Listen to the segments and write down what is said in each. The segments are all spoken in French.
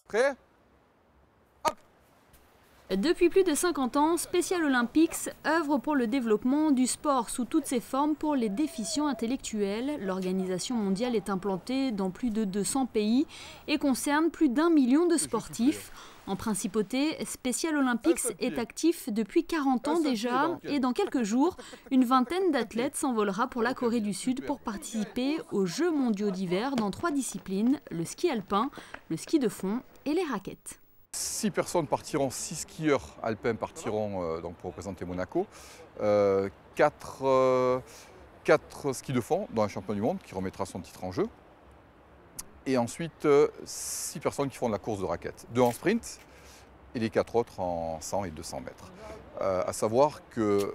Prêt? Depuis plus de 50 ans, Special Olympics œuvre pour le développement du sport sous toutes ses formes pour les déficients intellectuels. L'organisation mondiale est implantée dans plus de 200 pays et concerne plus d'1 million de sportifs. En principauté, Special Olympics est actif depuis 40 ans déjà et dans quelques jours, une vingtaine d'athlètes s'envolera pour la Corée du Sud pour participer aux Jeux mondiaux d'hiver dans 3 disciplines, le ski alpin, le ski de fond et les raquettes. 6 personnes partiront, 6 skieurs alpins partiront donc pour représenter Monaco. 4 skis de fond, dont un champion du monde qui remettra son titre en jeu. Et ensuite 6 personnes qui font de la course de raquettes, 2 en sprint et les 4 autres en 100 et 200 mètres. À savoir que,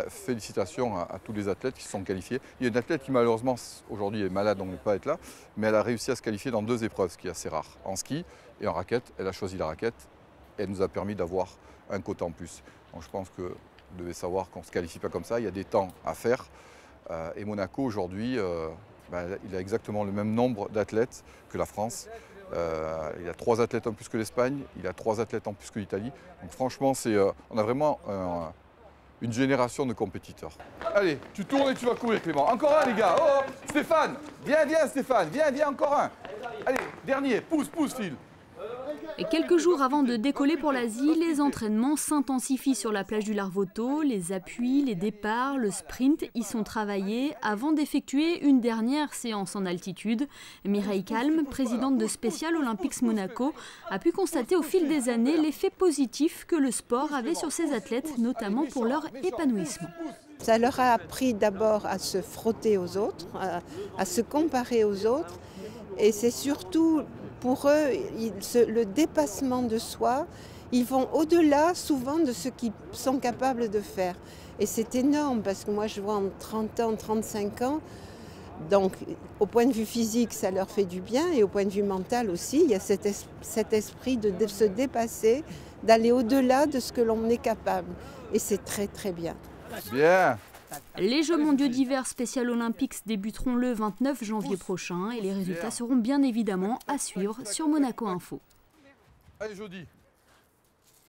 félicitations à tous les athlètes qui se sont qualifiés. Il y a une athlète qui malheureusement aujourd'hui est malade, donc ne peut pas être là, mais elle a réussi à se qualifier dans 2 épreuves, ce qui est assez rare. En ski et en raquette, elle a choisi la raquette et elle nous a permis d'avoir un quota en plus. Donc je pense que vous devez savoir qu'on ne se qualifie pas comme ça, il y a des temps à faire. Et Monaco aujourd'hui, il a exactement le même nombre d'athlètes que la France. Il y a 3 athlètes en plus que l'Espagne, il a 3 athlètes en plus que l'Italie. Donc franchement, on a vraiment une génération de compétiteurs. Allez, tu tournes et tu vas courir Clément. Encore un les gars. Oh, Stéphane, viens Stéphane, viens encore un. Allez, dernier, pousse Phil. Et quelques jours avant de décoller pour l'Asie, les entraînements s'intensifient sur la plage du Larvoto. Les appuis, les départs, le sprint y sont travaillés avant d'effectuer une dernière séance en altitude. Mireille Calme, présidente de Special Olympics Monaco, a pu constater au fil des années l'effet positif que le sport avait sur ses athlètes, notamment pour leur épanouissement. Ça leur a appris d'abord à se frotter aux autres, à se comparer aux autres. Et c'est surtout pour eux le dépassement de soi. Ils vont au-delà souvent de ce qu'ils sont capables de faire. Et c'est énorme parce que moi je vois en 30 ans, 35 ans, donc au point de vue physique ça leur fait du bien et au point de vue mental aussi, il y a cet esprit de se dépasser, d'aller au-delà de ce que l'on est capable. Et c'est très très bien. Bien. Les Jeux mondiaux d'hiver Special Olympics débuteront le 29 janvier prochain et les résultats seront bien évidemment à suivre sur Monaco Info. Allez, jeudi.